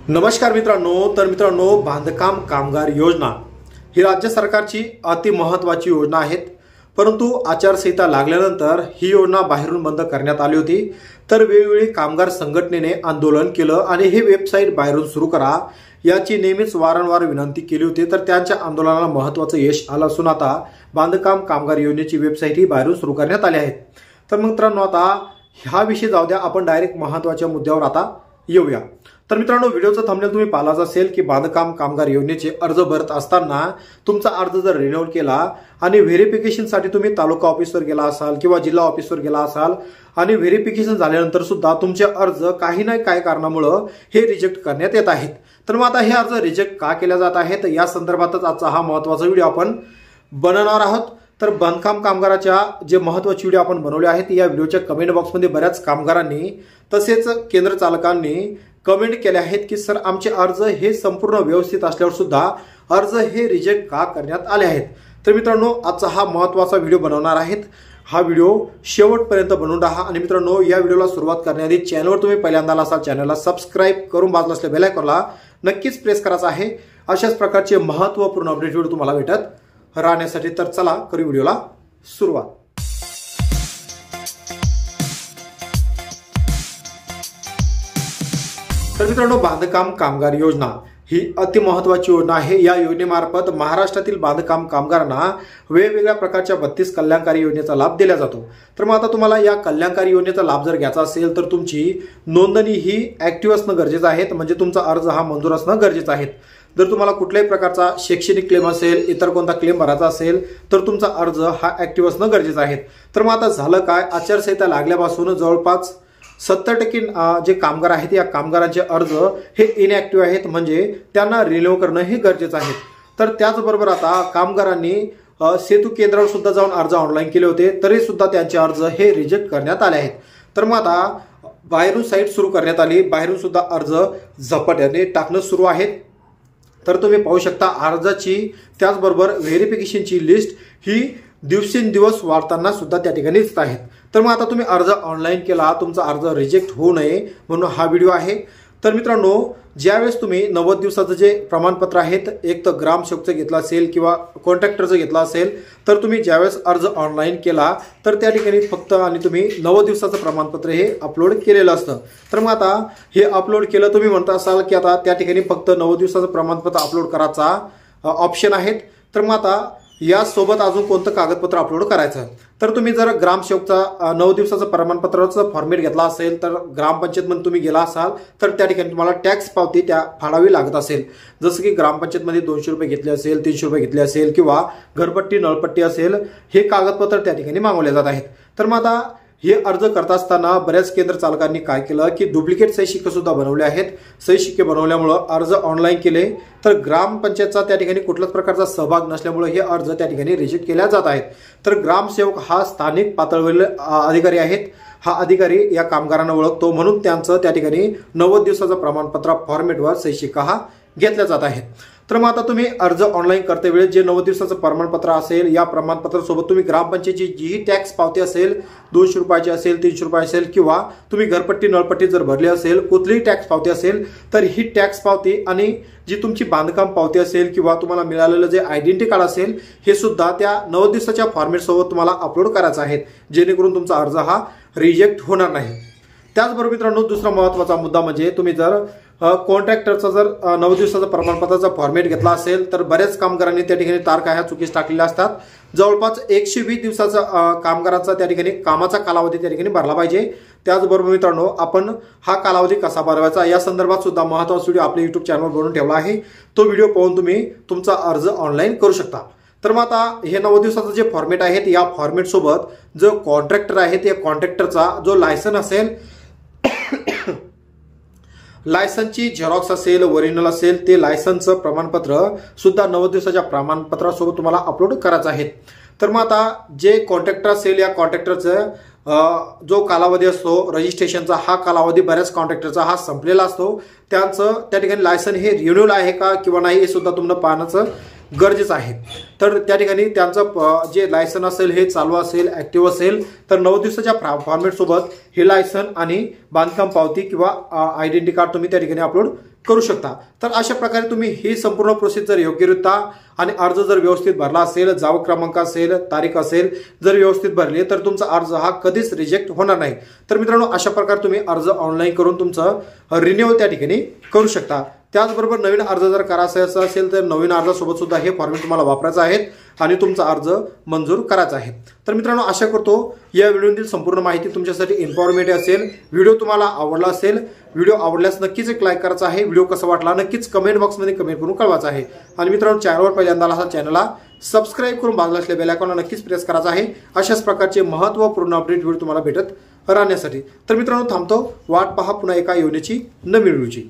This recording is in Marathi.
नमस्कार मित्रांनो, बांधकाम कामगार योजना ही राज्य सरकारची अति महत्त्वाची योजना आहे। परंतु आचारसंहिता लागल्यानंतर ही योजना बाहेरून बंद करण्यात आली होती। तर वेगवेगळी कामगार संघटनेने आंदोलन केलं आणि हे वेबसाईट बाहेरून सुरू करा याची नेहमीच वारंवार विनंती केली होती। तर त्यांच्या आंदोलनाला महत्त्वाचं यश आलं असून आता बांधकाम कामगार योजनेची वेबसाईट ही बाहेरून सुरू करण्यात आली आहे। तर मित्रांनो, आता हा विषय जाऊ द्या, आपण डायरेक्ट महत्त्वाच्या मुद्द्यावर आता येऊया। तर मित्रांनो, व्हिडिओचा थंबनेल तुम्ही पाहिलाच असेल की बांधकाम कामगार योजनेचे अर्ज भरत असताना तुमचा अर्ज जर रिन्यूअल केला आणि व्हेरिफिकेशनसाठी तुम्ही तालुका ऑफिसवर गेला असाल किंवा जिल्हा ऑफिसवर गेला असाल आणि व्हेरिफिकेशन झाल्यानंतर सुद्धा तुमचे अर्ज काही ना काही कारणामुळे हे रिजेक्ट करण्यात येत आहेत। तर मग आता हे अर्ज रिजेक्ट का केले जात आहेत या संदर्भातच आजचा हा महत्त्वाचा व्हिडिओ आपण बनवणार आहोत। तर बांधकाम कामगाराच्या जे महत्त्वाचे व्हिडिओ आपण बनवले आहेत या व्हिडिओच्या कमेंट बॉक्समध्ये बऱ्याच कामगारांनी तसेच केंद्र चालकांनी कमेंट केले आहेत की सर, आमचे अर्ज हे संपूर्ण व्यवस्थित असल्यावर सुद्धा अर्ज हे रिजेक्ट का करण्यात आले आहेत। तर मित्रांनो, आजचा हा महत्त्वाचा व्हिडिओ बनवणार आहेत। हा व्हिडिओ शेवटपर्यंत बनवून राहा आणि मित्रांनो, या व्हिडिओला सुरुवात करण्याआधी चॅनलवर तुम्ही पहिल्यांदा असाल चॅनलला सबस्क्राइब करून बाजूला असलेल्या बेल आयकॉनला नक्कीच प्रेस करायचा आहे। अशाच प्रकारचे महत्त्वपूर्ण अपडेट व्हिडिओ तुम्हाला भेटत राहण्यासाठी। तर चला करू व्हिडिओला सुरुवात। तर मित्रांनो, बांधकाम कामगार योजना ही अति महत्त्वाची योजना आहे। या योजनेमार्फत महाराष्ट्रातील बांधकाम कामगारांना वेगवेगळ्या प्रकारच्या 32 कल्याणकारी योजनेचा लाभ दिला जातो। तर मग आता तुम्हाला या कल्याणकारी योजनेचा लाभ जर घ्यायचा असेल तर तुमची नोंदणी ही ऍक्टिव्ह असणं गरजेचं आहे, म्हणजे तुमचा अर्ज हा मंजूर असणं गरजेचं आहे। जर तुम्हाला कुठल्याही प्रकारचा शैक्षणिक क्लेम असेल, इतर कोणता क्लेम भरायचा असेल तर तुमचा अर्ज हा ऍक्टिव्ह असणं गरजेचं आहे। तर मग आता झालं काय, आचारसंहिता लागल्यापासून जवळपास 70% जे कामगार आहेत या कामगारांचे अर्ज हे इनॅक्टिव्ह आहेत, म्हणजे त्यांना रिन्यू करणं हे गरजेचं आहे। तर त्याचबरोबर आता कामगारांनी सेतू केंद्रावर सुद्धा जाऊन अर्ज ऑनलाईन केले होते, तरी सुद्धा त्यांचे अर्ज हे रिजेक्ट करण्यात आले आहेत। तर मग आता बाहेरून साईट सुरू करण्यात आली, बाहेरून सुद्धा अर्ज झपाट्याने टाकणं सुरू आहे। तर तुम्ही पाहू शकता अर्जाची त्याचबरोबर व्हेरिफिकेशनची लिस्ट ही दिवसेंदिवस वाढताना सुद्धा त्या ठिकाणी दिसत आहेत। तर मग आता तुम्ही अर्ज ऑनलाईन केला, तुमचा अर्ज रिजेक्ट होऊ नये म्हणून हा व्हिडिओ आहे। तर मित्रांनो, ज्यावेळेस तुम्ही 90 दिवसाचं जे प्रमाणपत्र आहेत, एक तर ग्रामसेवकचं घेतलं असेल किंवा कॉन्ट्रॅक्टरचं घेतलं असेल, तर तुम्ही ज्यावेळेस अर्ज ऑनलाईन केला तर त्या ठिकाणी फक्त आणि तुम्ही 90 दिवसाचं प्रमाणपत्र हे अपलोड केलेलं असतं। तर मग आता हे अपलोड केलं, तुम्ही म्हणता असाल की आता त्या ठिकाणी फक्त 90 दिवसाचं प्रमाणपत्र अपलोड करायचा ऑप्शन आहेत। तर मग आता यासोबत अजून कोणतं कागदपत्र अपलोड करायचं, तर तुम्ही जर ग्रामसेवकचा 9 दिवसाचं प्रमाणपत्राचं फॉर्मेट घेतला असेल, तर ग्रामपंचायतमध्ये तुम्ही गेला असाल तर त्या ठिकाणी तुम्हाला टॅक्स पावती त्या फाडावी लागत असेल। जसं की ग्रामपंचायतमध्ये 200 रुपये घेतले असेल, 300 रुपये घेतले असेल किंवा घरपट्टी नळपट्टी असेल, हे कागदपत्र त्या ठिकाणी मागवले जात आहेत। तर मग आता हे अर्ज करत असताना बऱ्याच केंद्र चालकांनी काय केलं की डुप्लिकेट सही शिक्के सुद्धा बनवले आहेत। सही शिक्के बनवल्यामुळे अर्ज ऑनलाईन केले तर ग्रामपंचायतचा त्या ठिकाणी कुठल्याच प्रकारचा सहभाग नसल्यामुळे हे अर्ज त्या ठिकाणी रिजेक्ट केले जात आहेत। तर ग्रामसेवक हा स्थानिक पातळीवरील अधिकारी आहेत, हा अधिकारी या कामगारांना ओळखतो, म्हणून त्यांचं त्या ठिकाणी 90 दिवसाचं प्रमाणपत्र फॉर्मेटवर सही शिक्का हा घेतला जात आहे। तर मग आता तुम्ही अर्ज ऑनलाईन करते वेळेस जे 90 दिवसाचं प्रमाणपत्र असेल, या प्रमाणपत्रासोबत तुम्ही ग्रामपंचायतीची जीही टॅक्स पावती असेल, 200 रुपयाची असेल, 300 रुपये असेल किंवा तुम्ही घरपट्टी नळपट्टी जर भरली असेल, कुठलीही टॅक्स पावती असेल, तर ही टॅक्स पावती आणि जी तुमची बांधकाम पावती असेल किंवा तुम्हाला मिळालेलं जे आयडेंटिटी कार्ड असेल, हे सुद्धा त्या 90 दिवसाच्या फॉर्मेटसोबत तुम्हाला अपलोड करायचं आहे, जेणेकरून तुमचा अर्ज हा रिजेक्ट होणार नाही। त्याचबरोबर मित्रांनो, दुसरा महत्त्वाचा मुद्दा म्हणजे तुम्ही जर कॉन्ट्रॅक्टरचा जर 9 दिवसाचा प्रमाणपत्राचा फॉर्मेट घेतला असेल तर बऱ्याच कामगारांनी त्या ठिकाणी तारखा ह्या चुकीस टाकलेल्या असतात। जवळपास 120 दिवसाचा कामगारांचा त्या ठिकाणी कामाचा कालावधी त्या ठिकाणी भरला पाहिजे। त्याचबरोबर मित्रांनो, आपण हा कालावधी कसा भरवायचा या संदर्भात सुद्धा महत्त्वाचा व्हिडिओ आपल्या YouTube चॅनलवर बनवून ठेवला आहे। तो व्हिडिओ पाहून तुम्ही तुमचा अर्ज ऑनलाईन करू शकता। तर मग आता हे 90 दिवसाचं जे फॉर्मेट आहे या फॉर्मेट सोबत जो कॉन्ट्रॅक्टर आहे त्या कॉन्ट्रॅक्टरचा जो लायसन असेल, लायसनची झेरॉक्स असेल, ओरिजिनल असेल, ते लायसनचं प्रमाणपत्र सुद्धा 90 दिवसाच्या प्रमाणपत्रासोबत तुम्हाला अपलोड करायचं आहे। तर मग आता जे कॉन्ट्रॅक्टर असेल या कॉन्ट्रॅक्टरचं जो कालावधी असतो रजिस्ट्रेशनचा, हा कालावधी बऱ्याच कॉन्ट्रॅक्टरचा हा संपलेला असतो, त्यांचं त्या ठिकाणी लायसन हे रिन्यूअल आहे का किंवा नाही हे सुद्धा तुम्हाला पाहण्याचं गरजेचं आहे। तर त्या ठिकाणी त्यांचं जे लायसन असेल हे चालू असेल, ऍक्टिव्ह असेल, तर 9 दिवसाच्या फॉर्मेट सोबत हे लायसन आणि बांधकाम पावती किंवा आयडेंटिटी कार्ड तुम्ही त्या ठिकाणी अपलोड करू शकता। तर अशा प्रकारे तुम्ही ही संपूर्ण प्रोसेस जर योग्यरित्या आणि अर्ज जर व्यवस्थित भरला असेल, जावक क्रमांक असेल, तारीख असेल जर व्यवस्थित भरली तर तुमचा अर्ज हा कधीच रिजेक्ट होणार नाही। तर मित्रांनो, अशा प्रकारे तुम्ही अर्ज ऑनलाईन करून तुमचं रिन्युअल त्या ठिकाणी करू शकता। त्याचबरोबर नवीन अर्ज जर करायचा असेल तर नवीन अर्जासोबत सुद्धा हे फॉर्मॅट तुम्हाला वापरायचं आहे आणि तुमचा अर्ज मंजूर करायचा आहे। तर मित्रांनो, आशा करतो या व्हिडिओतील संपूर्ण माहिती तुमच्यासाठी इन्फॉर्मेटिव्ह असेल। व्हिडिओ तुम्हाला आवडला असेल, व्हिडिओ आवडल्यास नक्कीच एक लाईक करायचा आहे। व्हिडिओ कसा वाटला नक्कीच कमेंट बॉक्समध्ये कमेंट करून कळवायचं आहे। आणि मित्रांनो, चॅनलवर पहिल्यांदा आला चॅनलला सबस्क्राईब करून बाजूला असलेल्या बेल आयकॉनला नक्कीच प्रेस करायचा आहे अशाच प्रकारचे महत्त्वपूर्ण अपडेट व्हिडिओ तुम्हाला भेटत राहण्यासाठी। तर मित्रांनो, थांबतो, वाट पहा पुन्हा एका योजनेची नवीन व्हिडिओची।